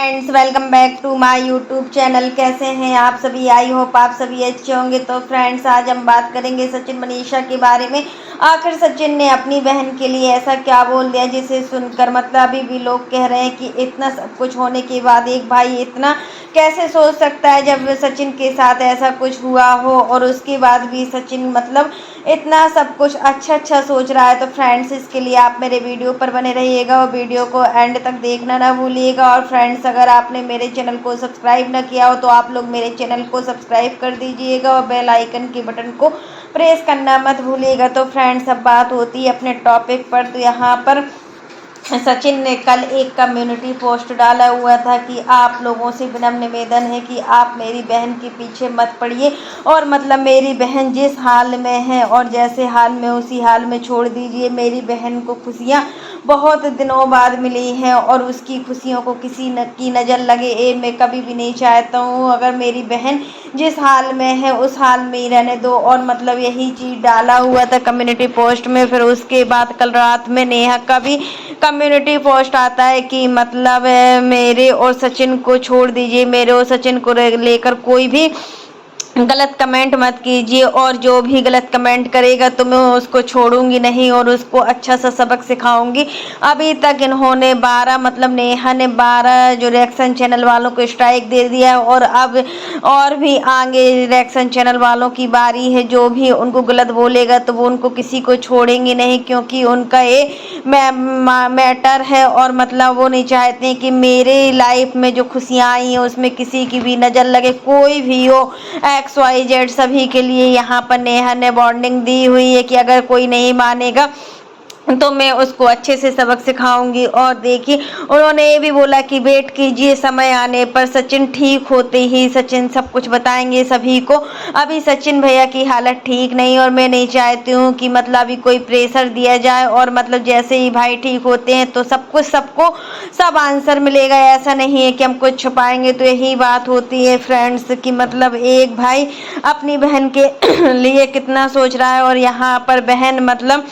Friends, welcome back to my YouTube channel. कैसे हैं आप सभी? आई होप आप सभी अच्छे होंगे। तो फ्रेंड्स, आज हम बात करेंगे सचिन मनीषा के बारे में। आखिर सचिन ने अपनी बहन के लिए ऐसा क्या बोल दिया जिसे सुनकर मतलब अभी भी लोग कह रहे हैं कि इतना सब कुछ होने के बाद एक भाई इतना कैसे सोच सकता है जब सचिन के साथ ऐसा कुछ हुआ हो, और उसके बाद भी सचिन मतलब इतना सब कुछ अच्छा सोच रहा है। तो फ्रेंड्स, इसके लिए आप मेरे वीडियो पर बने रहिएगा और वीडियो को एंड तक देखना ना भूलिएगा। और फ्रेंड्स, अगर आपने मेरे चैनल को सब्सक्राइब न किया हो तो आप लोग मेरे चैनल को सब्सक्राइब कर दीजिएगा और बेल आइकन के बटन को प्रेस करना मत भूलिएगा। तो फ्रेंड्स, अब बात होती है अपने टॉपिक पर। तो यहाँ पर सचिन ने कल एक कम्युनिटी पोस्ट डाला हुआ था कि आप लोगों से विनम्र निवेदन है कि आप मेरी बहन के पीछे मत पड़िए, और मतलब मेरी बहन जिस हाल में है और जैसे हाल में उसी हाल में छोड़ दीजिए। मेरी बहन को खुशियाँ बहुत दिनों बाद मिली हैं और उसकी खुशियों को किसी की नज़र लगे, ये मैं कभी भी नहीं चाहता हूँ। अगर मेरी बहन जिस हाल में है उस हाल में ही रहने दो। और मतलब यही चीज़ डाला हुआ था कम्युनिटी पोस्ट में। फिर उसके बाद कल रात में नेहा का भी कम्युनिटी पोस्ट आता है कि मतलब मेरे और सचिन को छोड़ दीजिए, मेरे और सचिन को लेकर कोई भी गलत कमेंट मत कीजिए, और जो भी गलत कमेंट करेगा तो मैं उसको छोड़ूंगी नहीं और उसको अच्छा सा सबक सिखाऊंगी। अभी तक इन्होंने 12 मतलब नेहा ने 12 जो रिएक्शन चैनल वालों को स्ट्राइक दे दिया है, और अब और भी आगे रिएक्शन चैनल वालों की बारी है। जो भी उनको गलत बोलेगा तो वो उनको किसी को छोड़ेंगे नहीं, क्योंकि उनका ये मैटर है। और मतलब वो नहीं चाहते कि मेरे लाइफ में जो खुशियाँ आई हैं उसमें किसी की भी नज़र लगे, कोई भी हो, XYZ सभी के लिए। यहाँ पर नेहा ने वार्निंग दी हुई है कि अगर कोई नहीं मानेगा तो मैं उसको अच्छे से सबक सिखाऊंगी। और देखिए, उन्होंने ये भी बोला कि वेट कीजिए, समय आने पर सचिन ठीक होते ही सचिन सब कुछ बताएंगे सभी को। अभी सचिन भैया की हालत ठीक नहीं, और मैं नहीं चाहती हूँ कि मतलब अभी कोई प्रेशर दिया जाए, और मतलब जैसे ही भाई ठीक होते हैं तो सब कुछ सबको सब आंसर मिलेगा। ऐसा नहीं है कि हम कुछ छुपाएंगे। तो यही बात होती है फ्रेंड्स कि मतलब एक भाई अपनी बहन के लिए कितना सोच रहा है, और यहाँ पर बहन मतलब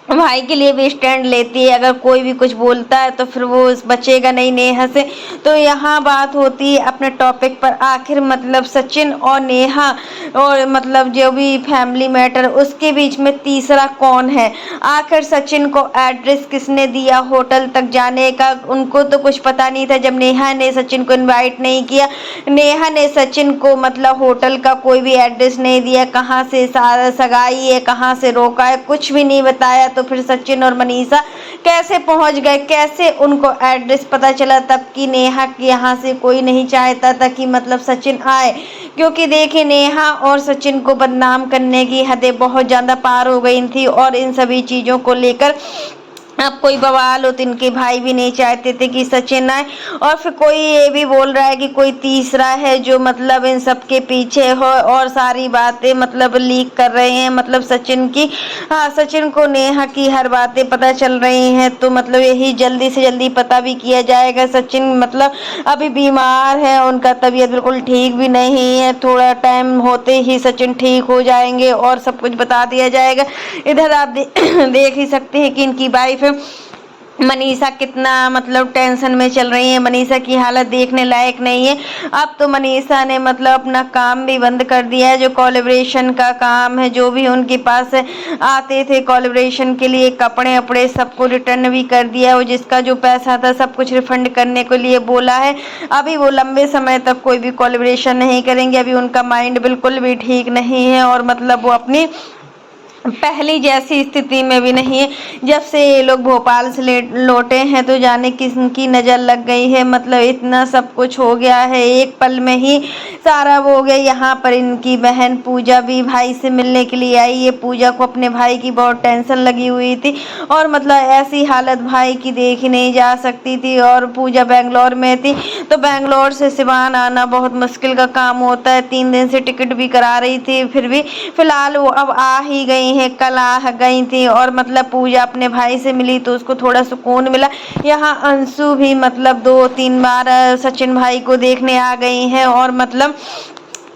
भाई के लिए भी स्टैंड लेती है। अगर कोई भी कुछ बोलता है तो फिर वो बचेगा नहीं नेहा से। तो यहाँ बात होती है अपने टॉपिक पर। आखिर मतलब सचिन और नेहा और मतलब जो भी फैमिली मैटर, उसके बीच में तीसरा कौन है? आखिर सचिन को एड्रेस किसने दिया होटल तक जाने का? उनको तो कुछ पता नहीं था जब नेहा ने सचिन को इनवाइट नहीं किया। नेहा ने सचिन को मतलब होटल का कोई भी एड्रेस नहीं दिया, कहाँ से सगाई है, कहाँ से रोका है, कुछ भी नहीं बताया। तो फिर सचिन और मनीषा कैसे पहुंच गए, कैसे उनको एड्रेस पता चला? तब कि नेहा के यहाँ से कोई नहीं चाहता था कि मतलब सचिन आए, क्योंकि देखिए नेहा और सचिन को बदनाम करने की हदें बहुत ज़्यादा पार हो गई थी। और इन सभी चीज़ों को लेकर अब कोई बवाल हो तो इनके भाई भी नहीं चाहते थे कि सचिन आए। और फिर कोई ये भी बोल रहा है कि कोई तीसरा है जो मतलब इन सब के पीछे हो, और सारी बातें मतलब लीक कर रहे हैं मतलब सचिन की। हाँ, सचिन को नेहा की हर बातें पता चल रही हैं, तो मतलब यही जल्दी से जल्दी पता भी किया जाएगा। सचिन मतलब अभी बीमार है, उनका तबीयत बिल्कुल ठीक भी नहीं है। थोड़ा टाइम होते ही सचिन ठीक हो जाएंगे और सब कुछ बता दिया जाएगा। इधर आप देख ही सकते हैं कि इनकी वाइफ मनीषा कितना मतलब टेंशन में चल रही है। मनीषा की हालत देखने लायक नहीं है। अब तो मनीषा ने मतलब अपना काम भी बंद कर दिया है, जो कोलैबोरेशन का काम है, जो भी उनके पास आते थे कोलैबोरेशन के लिए कपड़े वपड़े सबको रिटर्न भी कर दिया, और जिसका जो पैसा था सब कुछ रिफंड करने के लिए बोला है। अभी वो लंबे समय तक कोई भी कोलैबोरेशन नहीं करेंगे। अभी उनका माइंड बिल्कुल भी ठीक नहीं है, और मतलब वो अपनी पहली जैसी स्थिति में भी नहीं है। जब से ये लोग भोपाल से लौटे हैं तो जाने किसकी नज़र लग गई है। मतलब इतना सब कुछ हो गया है, एक पल में ही सारा वो हो गया। यहाँ पर इनकी बहन पूजा भी भाई से मिलने के लिए आई है। पूजा को अपने भाई की बहुत टेंशन लगी हुई थी, और मतलब ऐसी हालत भाई की देखी नहीं जा सकती थी। और पूजा बेंगलोर में थी, तो बेंगलोर से सिवान आना बहुत मुश्किल का काम होता है। 3 दिन से टिकट भी करा रही थी, फिर भी फिलहाल वो अब आ ही गई है, कल आ गई थी। और मतलब पूजा अपने भाई से मिली तो उसको थोड़ा सुकून मिला। यहाँ अंशु भी मतलब 2-3 बार सचिन भाई को देखने आ गई हैं, और मतलब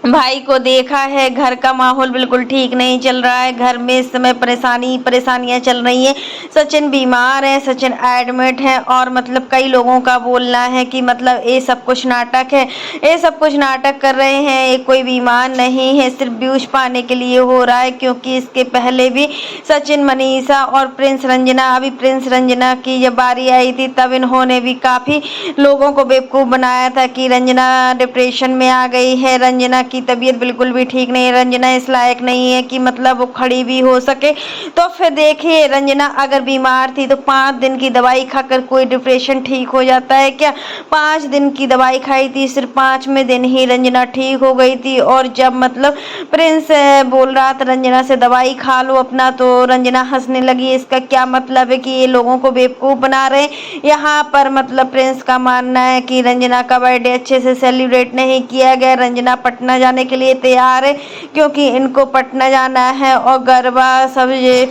भाई को देखा है, घर का माहौल बिल्कुल ठीक नहीं चल रहा है, घर में इस समय परेशानियां चल रही हैं। सचिन बीमार है, सचिन एडमिट है और मतलब कई लोगों का बोलना है कि मतलब ये सब कुछ नाटक है, ये सब कुछ नाटक कर रहे हैं, ये कोई बीमार नहीं है, सिर्फ व्यूज पाने के लिए हो रहा है। क्योंकि इसके पहले भी सचिन, मनीषा और प्रिंस रंजना, अभी प्रिंस रंजना की जब बारी आई थी तब इन्होंने भी काफ़ी लोगों को बेवकूफ़ बनाया था कि रंजना डिप्रेशन में आ गई है, रंजना की तबीयत बिल्कुल भी ठीक नहीं है, रंजना इस लायक नहीं है कि मतलब वो खड़ी भी हो सके। तो फिर देखिए, रंजना अगर बीमार थी तो 5 दिन की दवाई खाकर कोई डिप्रेशन ठीक हो जाता है क्या? 5 दिन की दवाई खाई थी, सिर्फ 5वें दिन ही रंजना ठीक हो गई थी। और जब मतलब प्रिंस बोल रहा था रंजना से दवाई खा लो अपना, तो रंजना हंसने लगी। इसका क्या मतलब है कि ये लोगों को बेवकूफ़ बना रहे हैं। यहाँ पर मतलब प्रिंस का मानना है कि रंजना का बर्थडे अच्छे से सेलिब्रेट नहीं किया गया। रंजना पटना जाने के लिए तैयार है क्योंकि इनको पटना जाना है और गरबा सब ये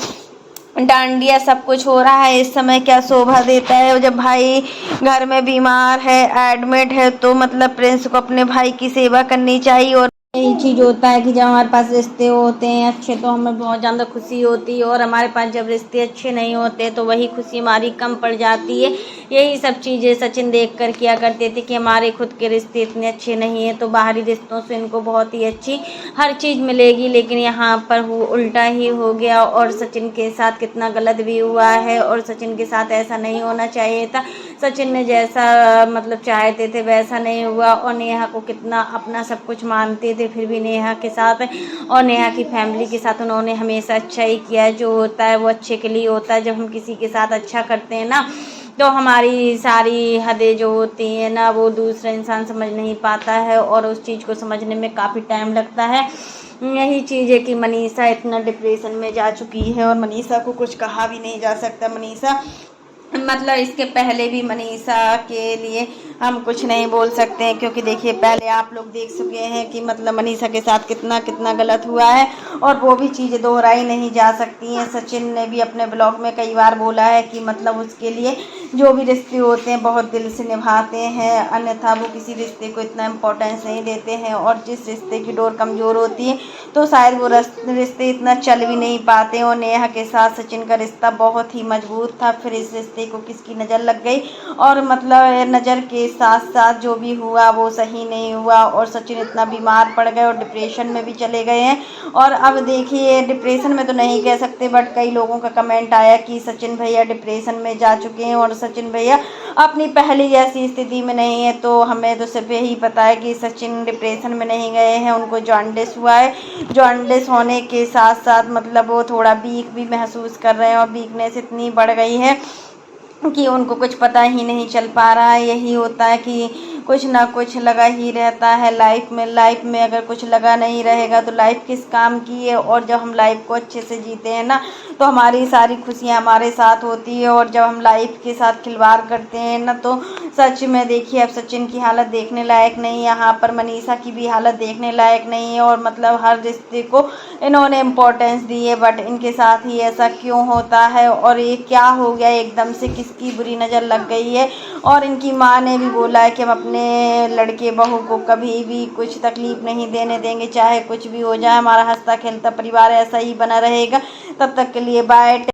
डांडिया सब कुछ हो रहा है। इस समय क्या शोभा देता है जब भाई घर में बीमार है, एडमिट है, तो मतलब प्रिंस को अपने भाई की सेवा करनी चाहिए। और यही चीज़ होता है कि जब हमारे पास रिश्ते होते हैं अच्छे तो हमें बहुत ज़्यादा खुशी होती है, और हमारे पास जब रिश्ते अच्छे नहीं होते तो वही खुशी हमारी कम पड़ जाती है। यही सब चीज़ें सचिन देख कर किया करते थे कि हमारे खुद के रिश्ते इतने अच्छे नहीं हैं तो बाहरी रिश्तों से इनको बहुत ही अच्छी हर चीज़ मिलेगी। लेकिन यहाँ पर उल्टा ही हो गया और सचिन के साथ कितना गलत भी हुआ है, और सचिन के साथ ऐसा नहीं होना चाहिए था। सचिन ने जैसा मतलब चाहते थे वैसा नहीं हुआ, और नेहा को कितना अपना सब कुछ मानते थे, फिर भी नेहा के साथ और नेहा की फैमिली के साथ उन्होंने हमेशा अच्छा ही किया है। जो होता है वो अच्छे के लिए होता है। जब हम किसी के साथ अच्छा करते हैं ना तो हमारी सारी हदें जो होती हैं ना वो दूसरा इंसान समझ नहीं पाता है, और उस चीज़ को समझने में काफ़ी टाइम लगता है। यही चीज़ है कि मनीषा इतना डिप्रेशन में जा चुकी है और मनीषा को कुछ कहा भी नहीं जा सकता। मनीषा मतलब इसके पहले भी मनीषा के लिए हम कुछ नहीं बोल सकते हैं, क्योंकि देखिए पहले आप लोग देख चुके हैं कि मतलब मनीषा के साथ कितना कितना गलत हुआ है, और वो भी चीज़ें दोहराई नहीं जा सकती हैं। सचिन ने भी अपने ब्लॉग में कई बार बोला है कि मतलब उसके लिए जो भी रिश्ते होते हैं बहुत दिल से निभाते हैं, अन्यथा वो किसी रिश्ते को इतना इम्पोर्टेंस नहीं देते हैं। और जिस रिश्ते की डोर कमज़ोर होती है तो शायद वो रिश्ते इतना चल भी नहीं पाते। और नेहा के साथ सचिन का रिश्ता बहुत ही मजबूत था, फिर इस रिश्ते को किसकी नज़र लग गई, और मतलब नज़र के साथ साथ जो भी हुआ वो सही नहीं हुआ, और सचिन इतना बीमार पड़ गए और डिप्रेशन में भी चले गए हैं। और अब देखिए, डिप्रेशन में तो नहीं कह सकते बट कई लोगों का कमेंट आया कि सचिन भैया डिप्रेशन में जा चुके हैं और सचिन भैया अपनी पहली जैसी स्थिति में नहीं है। तो हमें तो सिर्फ यही पता है कि सचिन डिप्रेशन में नहीं गए हैं, उनको जॉन्डिस हुआ है। जॉन्डिस होने के साथ साथ मतलब वो थोड़ा वीक भी महसूस कर रहे हैं, और वीकनेस इतनी बढ़ गई है कि उनको कुछ पता ही नहीं चल पा रहा है। यही होता है कि कुछ ना कुछ लगा ही रहता है लाइफ में अगर कुछ लगा नहीं रहेगा तो लाइफ किस काम की है। और जब हम लाइफ को अच्छे से जीते हैं ना तो हमारी सारी खुशियाँ हमारे साथ होती है, और जब हम लाइफ के साथ खिलवाड़ करते हैं ना तो सच में देखिए अब सचिन की हालत देखने लायक नहीं है, यहाँ पर मनीषा की भी हालत देखने लायक नहीं है, और मतलब हर रिश्ते को इन्होंने इम्पोर्टेंस दी है। बट इनके साथ ही ऐसा क्यों होता है, और ये क्या हो गया एकदम से, किसकी बुरी नज़र लग गई है। और इनकी माँ ने भी बोला है कि हम अपने लड़के बहू को कभी भी कुछ तकलीफ़ नहीं देने देंगे, चाहे कुछ भी हो जाए, हमारा हंसता खेलता परिवार ऐसा ही बना रहेगा। तब तक के लिए बाय।